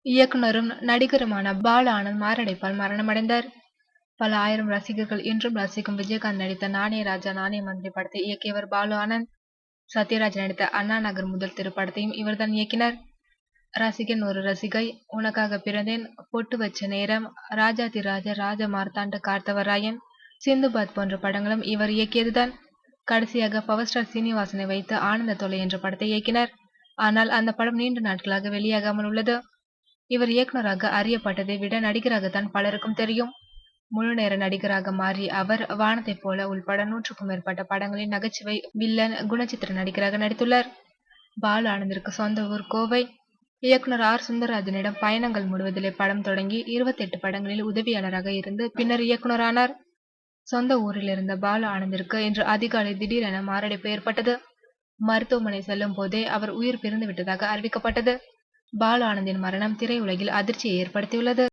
இயக்குனரும் நடிகருமான பாலு ஆனந்த் மாரடைப்பால் மரணமடைந்தார். பல ஆயிரம் ரசிகர்கள் இன்றும் ரசிக்கும் விஜயகாந்த் நடித்த நானே ராஜா நானே மந்திரி படத்தை இயக்கியவர் பாலு ஆனந்த். சத்யராஜ் நடித்த அண்ணா நகர் முதல் திரைப்படத்தையும் இவர்தான் இயக்கினார். ரசிகன் ஒரு ரசிகை, உனக்காக பிறந்தேன், பொட்டு வச்ச நேரம், ராஜாதி ராஜா, ராஜ மார்த்தாண்ட கார்த்தவராயன், சிந்துபாத் போன்ற படங்களும் இவர் இயக்கியதுதான். கடைசியாக பவர் ஸ்டார் சீனிவாசனை வைத்து ஆனந்த தொலை என்ற படத்தை இயக்கினார். ஆனால் அந்த படம் நீண்ட நாட்களாக வெளியாகாமல் உள்ளது. இவர் இயக்குனராக அறியப்பட்டதை விட நடிகராகத்தான் பலருக்கும் தெரியும். முழு நேர நடிகராக மாறிய அவர் வானத்தைப் போல உள்பட 100க்கும் மேற்பட்ட படங்களில் நகைச்சுவை, வில்லன், குணச்சித்திர நடிகராக நடித்துள்ளார். பாலு ஆனந்திற்கு சொந்த ஊர் கோவை. இயக்குனர் ஆர் சுந்தரராஜனிடம் பயணங்கள் முடிவதில்லை படம் தொடங்கி 28 படங்களில் உதவியாளராக இருந்து பின்னர் இயக்குனரானார். சொந்த ஊரில் இருந்த பாலு ஆனந்திற்கு இன்று அதிகாலை திடீரென மாரடைப்பு ஏற்பட்டது. மருத்துவமனை செல்லும் போதே அவர் உயிர் பிரிந்து விட்டதாக அறிவிக்கப்பட்டது. பாலு ஆனந்தின் மரணம் திரையுலகில் அதிர்ச்சியை ஏற்படுத்தியுள்ளது.